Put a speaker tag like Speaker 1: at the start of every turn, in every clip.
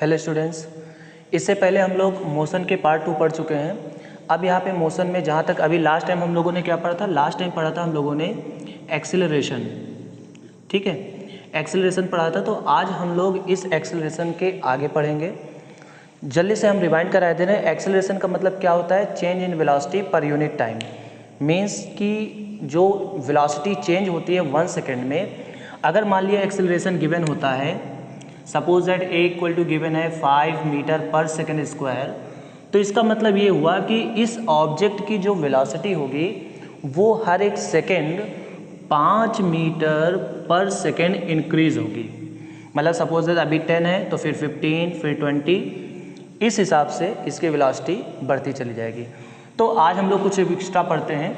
Speaker 1: Hello students, इससे पहले हम लोग मोशन के पार्ट 2 पढ़ चुके हैं। अब यहाँ पे मोशन में जहाँ तक अभी लास्ट टाइम हम लोगों ने क्या पढ़ा था, लास्ट टाइम पढ़ा था हम लोगों ने एक्सीलरेशन। ठीक है, एक्सीलरेशन पढ़ा था। तो आज हम लोग इस एक्सीलरेशन के आगे पढ़ेंगे। जल्दी से हम रिवाइंड करा दे रहे हैं। एक्सीलरेशन का मतलब क्या होता है? Change in velocity per unit time. Means कि जो वेलोसिटी चेंज होती है 1 सेकेंड में, अगर मान लिया एक्सीलरेशन गिवन होता है, suppose that a equal to given है 5 मीटर पर सेकेंड स्क्वायर, तो इसका मतलब ये हुआ कि इस ऑब्जेक्ट की जो वेलोसिटी होगी वो हर एक सेकेंड 5 मीटर पर सेकेंड इंक्रीज होगी। मतलब सपोज दैट अभी 10 है तो फिर 15, फिर 20, इस हिसाब से इसकी वेलोसिटी बढ़ती चली जाएगी। तो आज हम लोग कुछ एक्स्ट्रा पढ़ते हैं,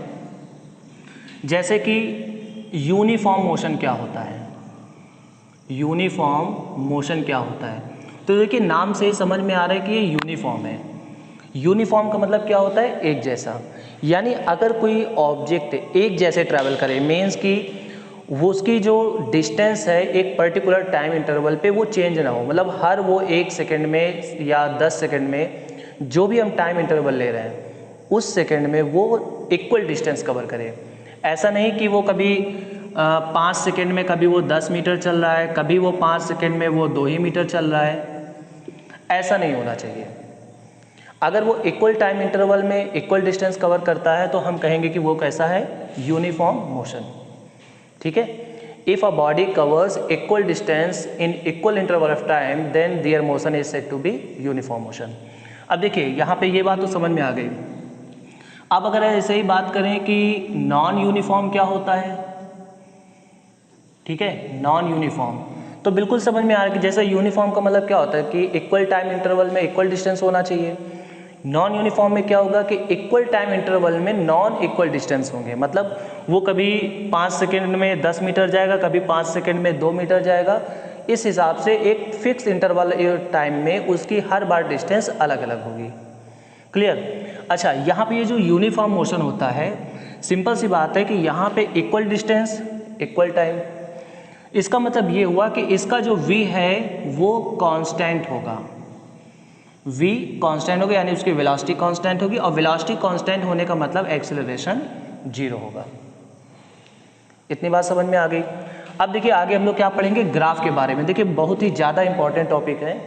Speaker 1: जैसे कि यूनिफॉर्म मोशन क्या होता है। यूनिफॉर्म मोशन क्या होता है? तो देखिए, नाम से ही समझ में आ रहा है कि ये यूनिफॉर्म है। यूनिफॉर्म का मतलब क्या होता है? एक जैसा। यानी अगर कोई ऑब्जेक्ट एक जैसे ट्रैवल करे, मीन्स कि वो उसकी जो डिस्टेंस है एक पर्टिकुलर टाइम इंटरवल पे वो चेंज ना हो। मतलब हर वो 1 सेकेंड में या 10 सेकेंड में, जो भी हम टाइम इंटरवल ले रहे हैं उस सेकेंड में वो इक्वल डिस्टेंस कवर करे। ऐसा नहीं कि वो कभी 5 सेकेंड में कभी वो 10 मीटर चल रहा है, कभी वो 5 सेकेंड में वो 2 ही मीटर चल रहा है। ऐसा नहीं होना चाहिए। अगर वो इक्वल टाइम इंटरवल में इक्वल डिस्टेंस कवर करता है तो हम कहेंगे कि वो कैसा है? Uniform motion. ठीक है। If a body covers equal distance in equal interval of time then their motion is said to be uniform motion. अब देखिए, यहाँ पे ये बात तो समझ में आ गई। अब अगर ऐसे ही बात करें कि नॉन यूनिफॉर्म क्या होता है, ठीक है, नॉन यूनिफॉर्म, तो बिल्कुल समझ में आ रहा है कि जैसे यूनिफॉर्म का मतलब क्या होता है कि इक्वल टाइम इंटरवल में इक्वल डिस्टेंस होना चाहिए। नॉन यूनिफॉर्म में क्या होगा कि इक्वल टाइम इंटरवल में नॉन इक्वल डिस्टेंस होंगे। मतलब वो कभी 5 सेकेंड में 10 मीटर जाएगा, कभी 5 सेकेंड में 2 मीटर जाएगा। इस हिसाब से एक फिक्स इंटरवल टाइम में उसकी हर बार डिस्टेंस अलग अलग होगी। क्लियर? अच्छा, यहाँ पे ये जो यूनिफॉर्म मोशन होता है, सिंपल सी बात है कि यहाँ पे इक्वल डिस्टेंस इक्वल टाइम। इसका मतलब ये हुआ कि इसका जो v है वो कांस्टेंट होगा। v कांस्टेंट होगा, यानी उसकी वेलोसिटी कांस्टेंट होगी, और वेलोसिटी कांस्टेंट होने का मतलब एक्सेलरेशन 0 होगा। इतनी बात समझ में आ गई। अब देखिए, आगे हम लोग क्या पढ़ेंगे? ग्राफ के बारे में। देखिए, बहुत ही ज़्यादा इंपॉर्टेंट टॉपिक है।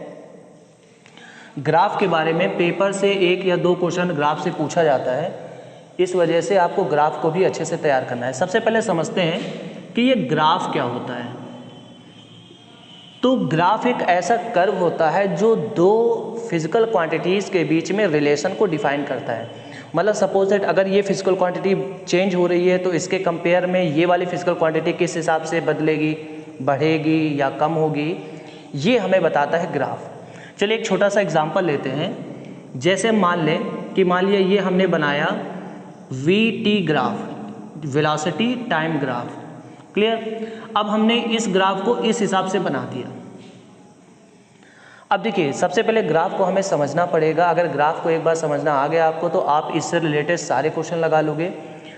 Speaker 1: ग्राफ के बारे में पेपर से 1 या 2 क्वेश्चन ग्राफ से पूछा जाता है, इस वजह से आपको ग्राफ को भी अच्छे से तैयार करना है। सबसे पहले समझते हैं कि ये ग्राफ क्या होता है। तो ग्राफ एक ऐसा कर्व होता है जो दो फिजिकल क्वांटिटीज़ के बीच में रिलेशन को डिफाइन करता है। मतलब सपोज दैट अगर ये फिजिकल क्वांटिटी चेंज हो रही है तो इसके कंपेयर में ये वाली फिजिकल क्वांटिटी किस हिसाब से बदलेगी, बढ़ेगी या कम होगी, ये हमें बताता है ग्राफ। चलिए एक छोटा सा एग्जांपल लेते हैं। जैसे मान लें कि मान लिया ये हमने बनाया VT graph, velocity time graph. Clear? अब हमने इस ग्राफ को इस हिसाब से बना दिया। अब देखिए, सबसे पहले ग्राफ को हमें समझना पड़ेगा। अगर ग्राफ को एक बार समझना आ गया आपको तो आप इससे रिलेटेड सारे क्वेश्चन लगा लोगे।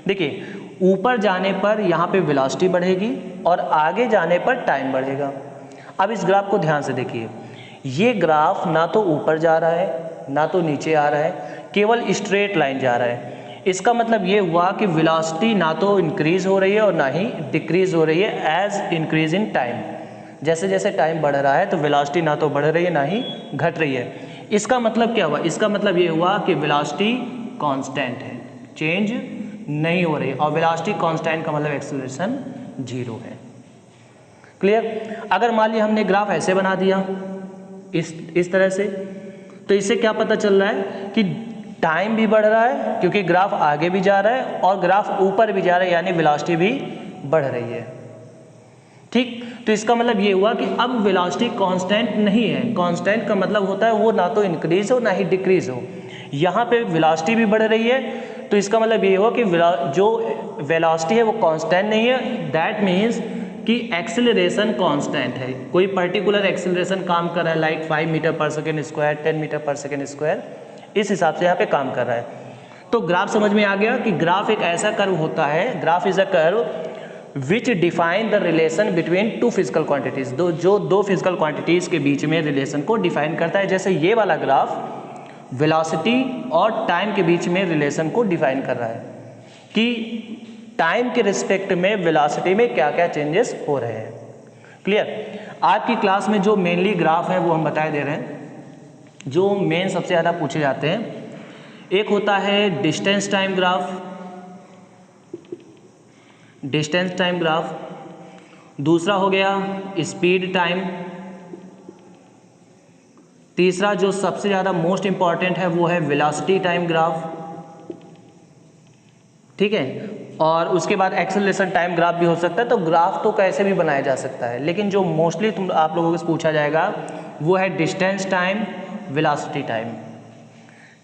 Speaker 1: देखिए, ऊपर जाने पर यहाँ पे वेलोसिटी बढ़ेगी और आगे जाने पर टाइम बढ़ेगा। अब इस ग्राफ को ध्यान से देखिए, ये ग्राफ ना तो ऊपर जा रहा है ना तो नीचे आ रहा है, केवल स्ट्रेट लाइन जा रहा है। इसका मतलब ये हुआ कि वेलोसिटी ना तो इंक्रीज हो रही है और ना ही डिक्रीज हो रही है एज इंक्रीज इन टाइम। जैसे जैसे टाइम बढ़ रहा है तो वेलोसिटी ना तो बढ़ रही है ना ही घट रही है। इसका मतलब क्या हुआ? इसका मतलब ये हुआ कि वेलोसिटी कांस्टेंट है, चेंज नहीं हो रही, और वेलोसिटी कांस्टेंट का मतलब एक्सेलरेशन 0 है। क्लियर? अगर मान लिया हमने ग्राफ ऐसे बना दिया इस तरह से, तो इससे क्या पता चल रहा है कि टाइम भी बढ़ रहा है क्योंकि ग्राफ आगे भी जा रहा है और ग्राफ ऊपर भी जा रहा है, यानी वेलोसिटी भी बढ़ रही है। ठीक? तो इसका मतलब ये हुआ कि अब वेलोसिटी कांस्टेंट नहीं है। कांस्टेंट का मतलब होता है वो ना तो इंक्रीज हो ना ही डिक्रीज हो। यहाँ पे वेलोसिटी भी बढ़ रही है, तो इसका मतलब ये हुआ कि जो वेलोसिटी है वो कांस्टेंट नहीं है। दैट मीन्स कि एक्सेलरेशन कांस्टेंट है। कोई पर्टिकुलर एक्सेलरेशन काम कर रहा है, लाइक 5 मीटर पर सेकेंड स्क्वायर, 10 मीटर पर सेकेंड स्क्वायर, इस हिसाब से यहाँ पे काम कर रहा है। तो ग्राफ समझ में आ गया कि ग्राफ एक ऐसा कर्व होता है, graph is a curve which define the relation between two physical quantities, जो दो फिजिकल क्वांटिटीज के बीच में रिलेशन को डिफाइन करता है। जैसे ये वाला ग्राफ वेलोसिटी और टाइम के बीच में रिलेशन को डिफाइन कर रहा है कि टाइम के रिस्पेक्ट में वेलोसिटी में क्या क्या चेंजेस हो रहे हैं। क्लियर। आज की क्लास में जो मेनली ग्राफ है वो हम बताए दे रहे हैं, जो मेन सबसे ज़्यादा पूछे जाते हैं। एक होता है distance time graph, distance time graph. दूसरा हो गया स्पीड टाइम। तीसरा जो सबसे ज़्यादा मोस्ट इंपॉर्टेंट है वो है वेलोसिटी टाइम ग्राफ, ठीक है। और उसके बाद एक्सेलरेशन टाइम ग्राफ भी हो सकता है। तो ग्राफ तो कैसे भी बनाया जा सकता है, लेकिन जो मोस्टली आप लोगों से पूछा जाएगा वो है डिस्टेंस टाइम, वेलोसिटी टाइम,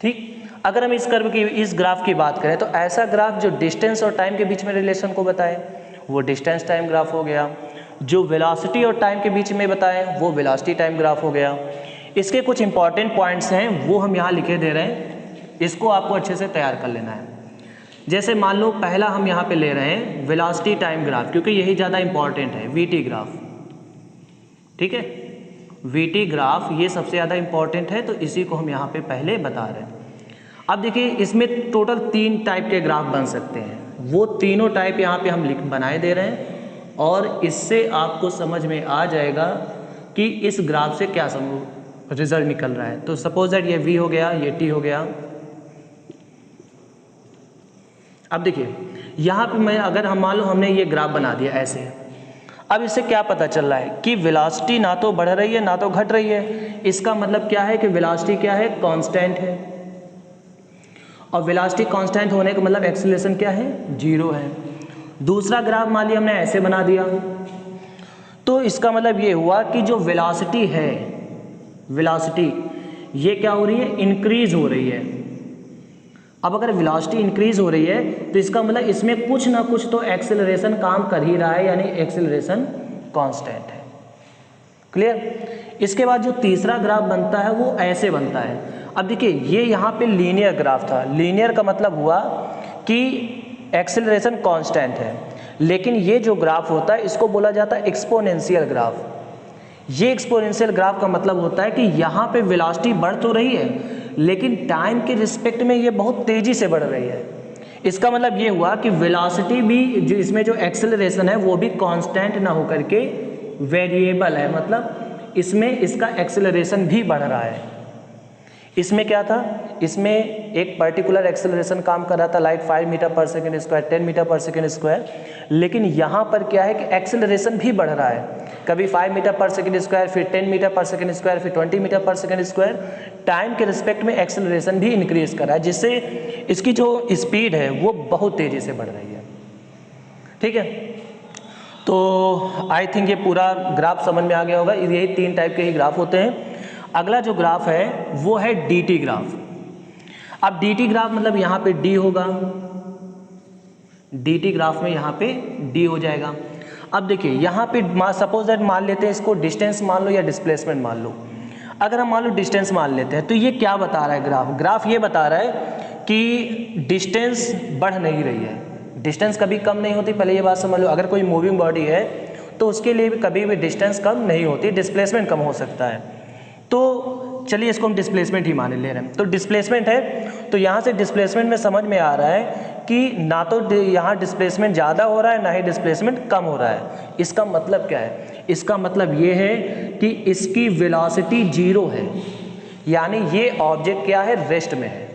Speaker 1: ठीक। अगर हम इस कर्व की, इस ग्राफ की बात करें तो ऐसा ग्राफ जो डिस्टेंस और टाइम के बीच में रिलेशन को बताए वो डिस्टेंस टाइम ग्राफ हो गया। जो वेलोसिटी और टाइम के बीच में बताए वो वेलोसिटी टाइम ग्राफ हो गया। इसके कुछ इंपॉर्टेंट पॉइंट्स हैं वो हम यहाँ लिखे दे रहे हैं, इसको आपको अच्छे से तैयार कर लेना है। जैसे मान लो पहला हम यहाँ पे ले रहे हैं वेलोसिटी टाइम ग्राफ, क्योंकि यही ज़्यादा इंपॉर्टेंट है, वीटी ग्राफ, ठीक है। वीटी ग्राफ ये सबसे ज़्यादा इंपॉर्टेंट है, तो इसी को हम यहाँ पे पहले बता रहे हैं। अब देखिए इसमें टोटल 3 टाइप के ग्राफ बन सकते हैं, वो तीनों टाइप यहाँ पे हम बनाए दे रहे हैं, और इससे आपको समझ में आ जाएगा कि इस ग्राफ से क्या रिजल्ट निकल रहा है। तो सपोज दैट ये वी हो गया, ये टी हो गया। अब देखिए यहाँ पे मैं अगर हम मान लो हमने ये ग्राफ बना दिया ऐसे, अब इससे क्या पता चल रहा है कि वेलोसिटी ना तो बढ़ रही है ना तो घट रही है। इसका मतलब क्या है कि वेलोसिटी क्या है, कांस्टेंट है, और वेलोसिटी कांस्टेंट होने का मतलब एक्सेलरेशन क्या है, 0 है। दूसरा ग्राफ मान लिया हमने ऐसे बना दिया, तो इसका मतलब ये हुआ कि जो वेलोसिटी है, वेलोसिटी ये क्या हो रही है, इंक्रीज हो रही है। अब अगर वेलोसिटी इंक्रीज हो रही है तो इसका मतलब इसमें कुछ ना कुछ तो एक्सेलरेशन काम कर ही रहा है, यानी एक्सेलरेशन कांस्टेंट है। क्लियर। इसके बाद जो तीसरा ग्राफ बनता है वो ऐसे बनता है। अब देखिए ये यहाँ पे लीनियर ग्राफ था, लीनियर का मतलब हुआ कि एक्सेलरेशन कांस्टेंट है, लेकिन ये जो ग्राफ होता है इसको बोला जाता है एक्सपोनेंशियल ग्राफ। ये एक्सपोनेंशियल ग्राफ का मतलब होता है कि यहाँ पे वेलोसिटी बढ़ तो रही है लेकिन टाइम के रिस्पेक्ट में ये बहुत तेज़ी से बढ़ रही है। इसका मतलब ये हुआ कि वेलोसिटी भी, जो इसमें जो एक्सेलरेशन है वो भी कांस्टेंट ना होकर के वेरिएबल है, मतलब इसमें इसका एक्सेलरेशन भी बढ़ रहा है। इसमें क्या था, इसमें एक पर्टिकुलर एक्सेलरेशन काम कर रहा था, लाइक 5 मीटर पर सेकेंड स्क्वायर, 10 मीटर पर सेकेंड स्क्वायर, लेकिन यहाँ पर क्या है कि एक्सेलरेशन भी बढ़ रहा है, कभी 5 मीटर पर सेकेंड स्क्वायर, फिर 10 मीटर पर सेकेंड स्क्वायर, फिर 20 मीटर पर सेकेंड स्क्वायर। टाइम के रिस्पेक्ट में एक्सेलरेशन भी इंक्रीज कर रहा है, जिससे इसकी जो स्पीड है वो बहुत तेज़ी से बढ़ रही है, ठीक है। तो आई थिंक ये पूरा ग्राफ समझ में आ गया होगा। यही 3 टाइप के ही ग्राफ होते हैं। अगला जो ग्राफ है वो है डीटी ग्राफ। अब डीटी ग्राफ मतलब यहाँ पे डी होगा, डीटी ग्राफ में यहाँ पे डी हो जाएगा। अब देखिए यहाँ पे सपोज दैट मान लेते हैं इसको डिस्टेंस मान लो या डिस्प्लेसमेंट मान लो। अगर हम मान लो डिस्टेंस मान लेते हैं तो ये क्या बता रहा है ग्राफ, ग्राफ ये बता रहा है कि डिस्टेंस बढ़ नहीं रही है, डिस्टेंस कभी कम नहीं होती। पहले ये बात समझ लो, अगर कोई मूविंग बॉडी है तो उसके लिए भी कभी भी डिस्टेंस कम नहीं होती, डिस्प्लेसमेंट कम हो सकता है। तो चलिए इसको हम डिस्प्लेसमेंट ही मान ले रहे हैं। तो डिस्प्लेसमेंट है, तो यहाँ से डिस्प्लेसमेंट में समझ में आ रहा है कि ना तो यहाँ डिस्प्लेसमेंट ज़्यादा हो रहा है ना ही डिस्प्लेसमेंट कम हो रहा है। इसका मतलब क्या है, इसका मतलब ये है कि इसकी वेलोसिटी 0 है, यानी ये ऑब्जेक्ट क्या है, रेस्ट में है।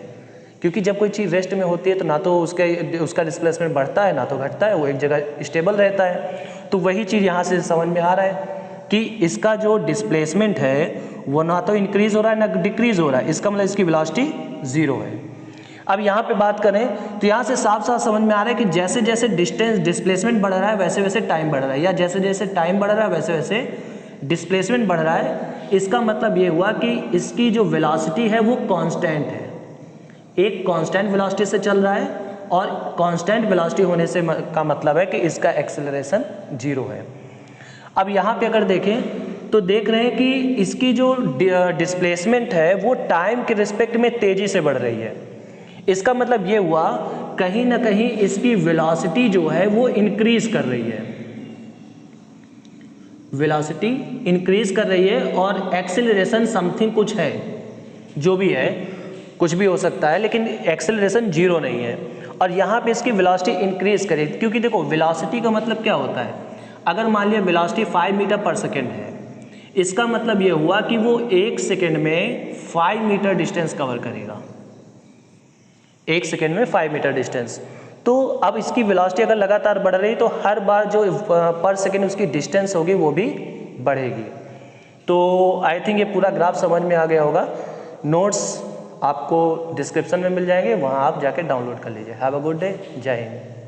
Speaker 1: क्योंकि जब कोई चीज़ रेस्ट में होती है तो ना तो उसका डिस्प्लेसमेंट बढ़ता है ना तो घटता है, वो एक जगह स्टेबल रहता है। तो वही चीज़ यहाँ से समझ में आ रहा है कि इसका जो डिस्प्लेसमेंट है वो ना तो इंक्रीज हो रहा है ना डिक्रीज हो रहा है, इसका मतलब इसकी वेलोसिटी 0 है। अब यहाँ पे बात करें तो यहाँ से साफ साफ समझ में आ रहा है कि जैसे जैसे डिस्प्लेसमेंट बढ़ रहा है वैसे वैसे टाइम बढ़ रहा है, या जैसे जैसे टाइम बढ़ रहा है वैसे वैसे डिस्प्लेसमेंट बढ़ रहा है। इसका मतलब ये हुआ कि इसकी जो वेलोसिटी है वो कांस्टेंट है, एक कांस्टेंट वेलोसिटी से चल रहा है, और कांस्टेंट वेलोसिटी होने से का मतलब है कि इसका एक्सेलरेशन 0 है। अब यहाँ पे अगर देखें तो देख रहे हैं कि इसकी जो डिस्प्लेसमेंट है वो टाइम के रिस्पेक्ट में तेज़ी से बढ़ रही है। इसका मतलब ये हुआ कहीं ना कहीं इसकी वेलोसिटी जो है वो इंक्रीज कर रही है, वेलोसिटी इंक्रीज कर रही है, और एक्सेलरेशन समथिंग कुछ है, जो भी है कुछ भी हो सकता है, लेकिन एक्सेलरेशन जीरो नहीं है। और यहाँ पे इसकी वेलोसिटी इंक्रीज करे, क्योंकि देखो वेलोसिटी का मतलब क्या होता है, अगर मान लिया वेलोसिटी 5 मीटर पर सेकेंड है, इसका मतलब ये हुआ कि वो 1 सेकेंड में 5 मीटर डिस्टेंस कवर करेगा, 1 सेकेंड में 5 मीटर डिस्टेंस। तो अब इसकी वेलोसिटी अगर लगातार बढ़ रही तो हर बार जो पर सेकेंड उसकी डिस्टेंस होगी वो भी बढ़ेगी। तो आई थिंक ये पूरा ग्राफ समझ में आ गया होगा। नोट्स आपको डिस्क्रिप्शन में मिल जाएंगे, वहाँ आप जाके डाउनलोड कर लीजिए। हैव अ गुड डे, जय हिंद।